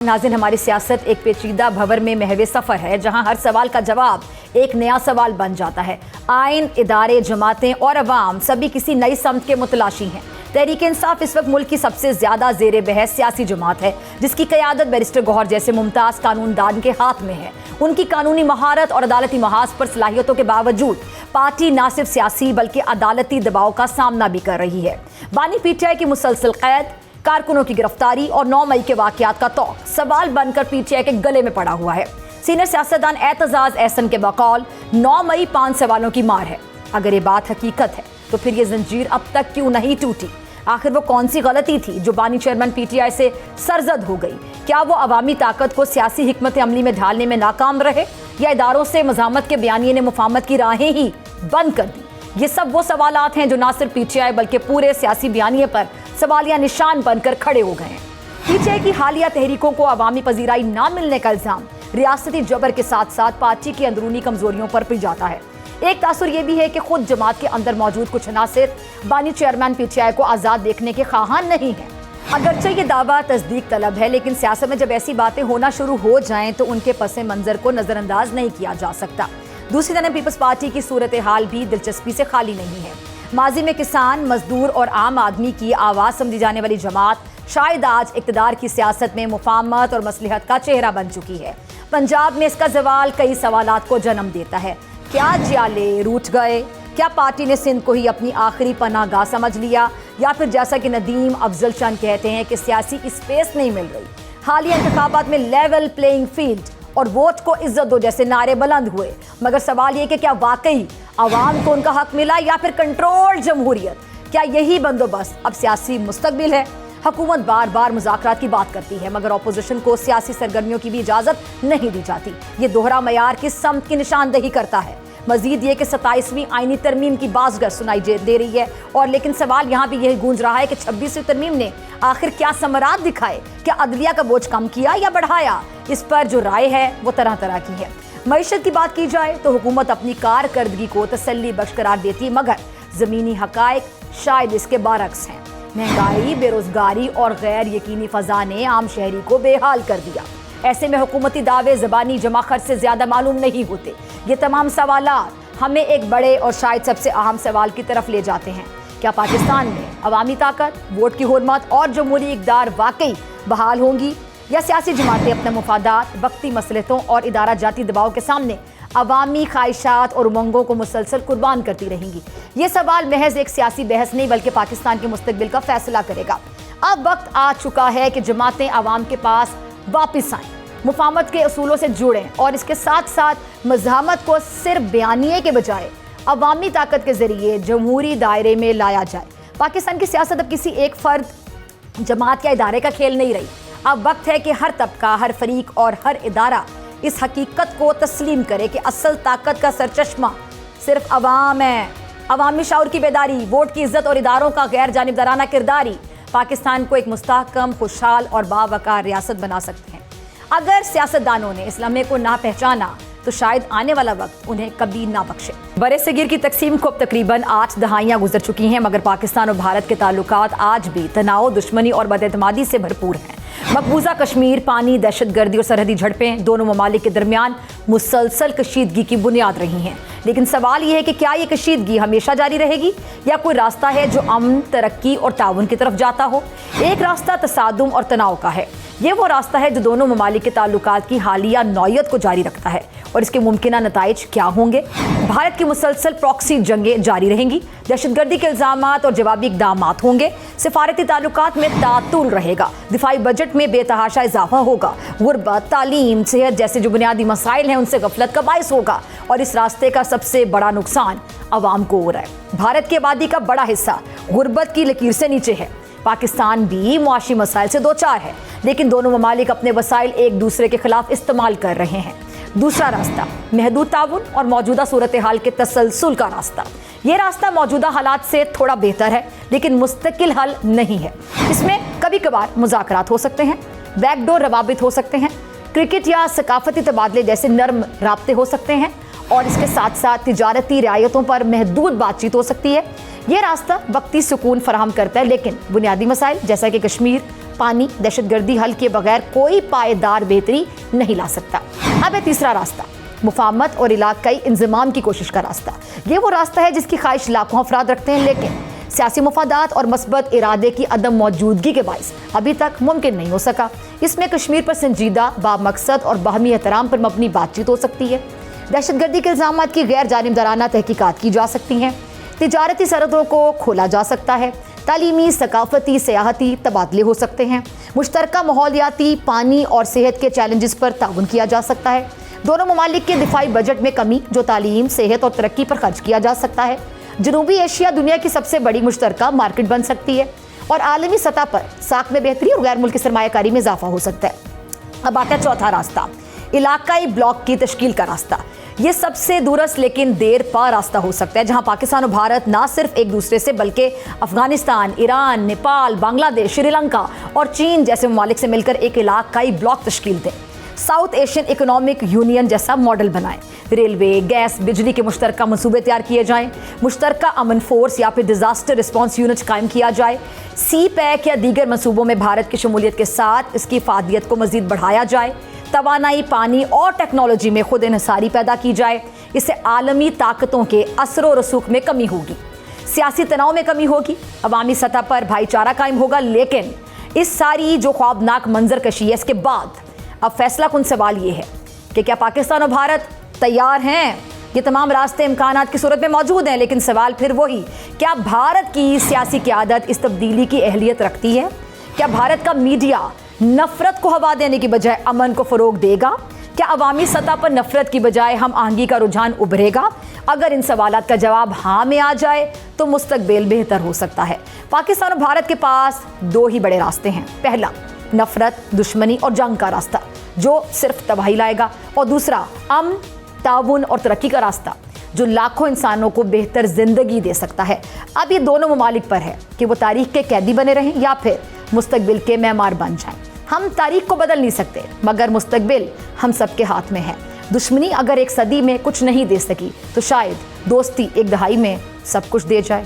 नाज़रीन, हमारी सियासत एक पेचीदा भंवर में महवे सफ़र है जहां हर सवाल का जवाब एक नया सवाल बन जाता है। आइन, इदारे, जमातें और अवाम सभी किसी नई समत के मुतलाशी हैं। तहरीक इंसाफ इस वक्त मुल्क की सबसे ज़्यादा ज़ेर बहस सियासी जमात है, जिसकी क़यादत बैरिस्टर गौहर जैसे मुमताज़ कानूनदान के हाथ में है। उनकी कानूनी महारत और अदालती महाज पर सलाहियतों के बावजूद पार्टी न सिर्फ सियासी बल्कि अदालती दबाव का सामना भी कर रही है। बानी पीटीआई की मुसलसल कैद, कारकुनों की गिरफ्तारी और 9 मई के वाक़यात का तौक सवाल बनकर पीटीआई के गले में पड़ा हुआ है। सीनियर सियासतदान एतजाज एहसन के बकौल 9 मई 5 सवालों की मार है। अगर ये बात हकीकत है तो फिर ये जंजीर अब तक क्यों नहीं टूटी? आखिर वो कौन सी गलती थी जो बानी चेयरमैन पीटीआई से सरजद हो गई? क्या वो अवामी ताकत को सियासी हिकमत अमली में ढालने में नाकाम रहे, या इदारों से मज़ामत के बयानिए ने मुफाहमत की राहें ही बंद कर दी? ये सब वो सवालात हैं जो ना सिर्फ पीटीआई बल्कि पूरे सियासी बयानिए पर सवालिया निशान बनकर खड़े हो गए हैं। पीटीआई की हालिया तहरीकों को अवामी पजीराई ना मिलने का इल्जाम रियासती जबर के साथ साथ पार्टी की अंदरूनी कमजोरियों पर भी जाता है। एक तासुर यह भी है कि खुद जमात के अंदर मौजूद कुछ अनासिर बानी चेयरमैन पीटीआई को आज़ाद देखने के ख्वाहान नहीं है। अगरचे ये दावा तस्दीक तलब है, लेकिन सियासत में जब ऐसी बातें होना शुरू हो जाएं तो उनके पसे मंजर को नज़रअंदाज नहीं किया जा सकता। दूसरी तरफ पीपल्स पार्टी की सूरत हाल भी दिलचस्पी से खाली नहीं है। माजी में किसान, मजदूर और आम आदमी की आवाज़ समझी जाने वाली जमात शायद आज इक़्तिदार की सियासत में मुफाहमत और मसलहत का चेहरा बन चुकी है। पंजाब में इसका जवाल कई सवालात को जन्म देता है। क्या जियाले रूठ गए? क्या पार्टी ने सिंध को ही अपनी आखिरी पनाहगाह समझ लिया, या फिर जैसा कि नदीम अफजल चंद कहते हैं कि सियासी स्पेस नहीं मिल रही? हालिया इंतखाबात में लेवल प्लेइंग फील्ड और वोट को इज्जत दो जैसे नारे बुलंद हुए, मगर सवाल ये कि क्या वाकई आवाम को उनका हक मिला या फिर कंट्रोल जमहूरियत? क्या यही बंदोबस्त अब सियासी मुस्तकबिल है? हुकूमत बार बार मुज़ाकरात की बात करती है, मगर अपोजिशन को सियासी सरगर्मियों की भी इजाज़त नहीं दी जाती। ये दोहरा मयार किस समत की निशानदही करता है? मजीद ये कि 27वीं आईनी तरमीम की बाज़गर सुनाई दे रही है, और लेकिन सवाल यहाँ भी यही गूंज रहा है कि 26वीं तरमीम ने आखिर क्या समरात दिखाए? क्या अदलिया का बोझ कम किया या बढ़ाया? इस पर जो राय है वो तरह तरह की है। मईशत की बात की जाए तो हुकूमत अपनी कारकर्दगी को तसल्ली बख्श करार देती, मगर ज़मीनी हकायक शायद इसके बरअक्स हैं। महंगाई, बेरोजगारी और गैर यकीनी फ़ज़ा ने आम शहरी को बेहाल कर दिया। ऐसे में हुकूमती दावे ज़बानी जमा खर्च से ज़्यादा मालूम नहीं होते। ये तमाम सवालात हमें एक बड़े और शायद सबसे अहम सवाल की तरफ ले जाते हैं। क्या पाकिस्तान में अवामी ताकत, वोट की हुर्मत और जमहूरी इक़्तिदार वाकई बहाल होंगी, या सियासी जमातें अपने मुफादात, वक्ती मसलहतों और इदारा जाती दबाव के सामने अवामी ख्वाहिशात और उमंगों को मुसलसल कुर्बान करती रहेंगी? ये सवाल महज एक सियासी बहस नहीं बल्कि पाकिस्तान के मुस्तकबिल का फैसला करेगा। अब वक्त आ चुका है कि जमातें आवाम के पास वापस आएँ, मुफाहमत के असूलों से जुड़ें और इसके साथ साथ मज़ामत को सिर्फ बयानिए के बजाय अवामी ताकत के ज़रिए जमहूरी दायरे में लाया जाए। पाकिस्तान की सियासत अब किसी एक फ़र्द, जमात या इदारे का खेल नहीं रही। अब वक्त है कि हर तबका, हर फरीक और हर इदारा इस हकीकत को तस्लीम करे कि असल ताकत का सरचश्मा सिर्फ अवाम है। अवामी शऊर की बेदारी, वोट की इज्जत और इदारों का गैर जानिबदाराना किरदारी पाकिस्तान को एक मुस्तहकम, खुशहाल और बावकार रियासत बना सकते हैं। अगर सियासतदानों ने इस लम्हे को ना पहचाना तो शायद आने वाला वक्त उन्हें कभी ना बख्शे। बरे सगीर की तकसीम को अब तकरीबन 8 दहाइयाँ गुजर चुकी हैं, मगर पाकिस्तान और भारत के ताल्लुकात आज भी तनाव, दुश्मनी और बदएतमादी से भरपूर हैं। मकबूजा कश्मीर, पानी, दहशतगर्दी और सरहदी झड़पें दोनों ममालिक के दरमियान मुसलसल कशीदगी की बुनियाद रही हैं। लेकिन सवाल यह है कि क्या ये कशीदगी हमेशा जारी रहेगी, या कोई रास्ता है जो अमन, तरक्की और ताउन की तरफ जाता हो? एक रास्ता तसादुम और तनाव का है। ये वो रास्ता है जो दोनों ममालिक के ताल्लुकात की हालिया नौयत को जारी रखता है, और इसके मुमकिन नताइज क्या होंगे? भारत की मुसलसल प्रॉक्सी जंगें जारी रहेंगी, दहशतगर्दी के इल्ज़ामात और जवाबी इक़दामात होंगे, सिफारती ताल्लुकात में तातुल रहेगा, दिफाई बजट में बेतहाशा इजाफा होगा, गुर्बत, तालीम, सेहत जैसे जो बुनियादी मसाइल हैं उनसे गफलत का बाइस होगा, और इस रास्ते का सबसे बड़ा नुकसान अवाम को हो रहा है। भारत की आबादी का बड़ा हिस्सा गुर्बत की लकीर से नीचे है। पाकिस्तान भी मुआशी मसाइल से दो चार है, लेकिन दोनों ममालिक अपने वसाइल एक दूसरे के खिलाफ इस्तेमाल कर रहे हैं। दूसरा रास्ता महदूद ताउन और मौजूदा सूरत हाल के तसलसल का रास्ता। ये रास्ता मौजूदा हालात से थोड़ा बेहतर है, लेकिन मुस्तकिल हल नहीं है। इसमें कभी कभार मुज़ाकरात हो सकते हैं, बैकडोर रवाबित हो सकते हैं, क्रिकेट या सकाफती तबादले जैसे नर्म राब्ते हो सकते हैं, और इसके साथ साथ तिजारती रियायतों पर महदूद बातचीत हो सकती है। ये रास्ता वक्ती सुकून फराहम करता है, लेकिन बुनियादी मसाइल जैसा कि कश्मीर, پانی دہشت گردی حل کے بغیر کوئی پائیدار بہتری نہیں لا سکتا۔ اب ہے تیسرا راستہ، مفاہمت اور علاقائی انضمام کی کوشش کا راستہ۔ یہ وہ راستہ ہے جس کی خواہش لاکھوں افراد رکھتے ہیں، لیکن سیاسی مفادات اور مثبت ارادے کی عدم موجودگی کے باعث ابھی تک ممکن نہیں ہو سکا۔ اس میں کشمیر پر سنجیدہ، بامقصد اور باہمی احترام پر مبنی بات چیت ہو سکتی ہے، دہشت گردی کے الزامات کی غیر جانبدارانہ تحقیقات کی جا سکتی ہیں، تجارتی سرحدوں کو کھولا جا سکتا ہے، تعلیمی، ثقافتی، سیاحتی تبادلے ہو سکتے ہیں، مشترکہ ماحولیاتی، پانی اور صحت کے چیلنجز پر تعاون کیا جا سکتا ہے، دونوں ممالک کے دفاعی بجٹ میں کمی جو تعلیم، صحت اور ترقی پر خرچ کیا جا سکتا ہے، جنوبی ایشیا دنیا کی سب سے بڑی مشترکہ مارکیٹ بن سکتی ہے، اور عالمی سطح پر ساکھ میں بہتری اور غیر ملکی سرمایہ کاری میں اضافہ ہو سکتا ہے۔ اب آتا ہے چوتھا راستہ، علاقائی بلاک کی تشکیل کا راستہ۔ یہ سب سے دورس لیکن دیر پا راستہ ہو سکتا ہے، جہاں پاکستان اور بھارت نہ صرف ایک دوسرے سے بلکہ افغانستان، ایران، نیپال، بنگلہ دیش، سری لنکا اور چین جیسے ممالک سے مل کر ایک علاقائی بلاک تشکیل دیں، ساؤتھ ایشین اکنامک یونین جیسا ماڈل بنائیں، ریلوے، گیس، بجلی کے مشترکہ منصوبے تیار کیے جائیں، مشترکہ امن فورس یا پھر ڈیزاسٹر رسپانس یونٹ قائم کیا جائے، سی پیک یا دیگر منصوبوں میں بھارت کی شمولیت کے ساتھ اس کی افادیت کو مزید بڑھایا جائے، توانائی، پانی اور ٹیکنالوجی میں خود انحصاری پیدا کی جائے۔ اس سے عالمی طاقتوں کے اثر و رسوخ میں کمی ہوگی، سیاسی تناؤ میں کمی ہوگی، عوامی سطح پر بھائی چارہ قائم ہوگا۔ لیکن اس ساری جو خوابناک منظر کشی ہے، اس کے بعد اب فیصلہ کن سوال یہ ہے کہ کیا پاکستان اور بھارت تیار ہیں؟ یہ تمام راستے امکانات کی صورت میں موجود ہیں، لیکن سوال پھر وہی، کیا بھارت کی سیاسی قیادت اس تبدیلی کی اہلیت رکھتی ہے؟ کیا بھارت کا میڈیا نفرت کو ہوا دینے کی بجائے امن کو فروغ دے گا؟ کیا عوامی سطح پر نفرت کی بجائے ہم آہنگی کا رجحان ابھرے گا؟ اگر ان سوالات کا جواب ہاں میں آ جائے تو مستقبل بہتر ہو سکتا ہے۔ پاکستان اور بھارت کے پاس دو ہی بڑے راستے ہیں، پہلا نفرت، دشمنی اور جنگ کا راستہ جو صرف تباہی لائے گا، اور دوسرا امن، تعاون اور ترقی کا راستہ جو لاکھوں انسانوں کو بہتر زندگی دے سکتا ہے۔ اب یہ دونوں ممالک پر ہے کہ وہ تاریخ کے قیدی بنے رہیں یا پھر مستقبل کے معمار بن جائیں۔ ہم تاریخ کو بدل نہیں سکتے، مگر مستقبل ہم سب کے ہاتھ میں ہے۔ دشمنی اگر ایک صدی میں کچھ نہیں دے سکی تو شاید دوستی ایک دہائی میں سب کچھ دے جائے۔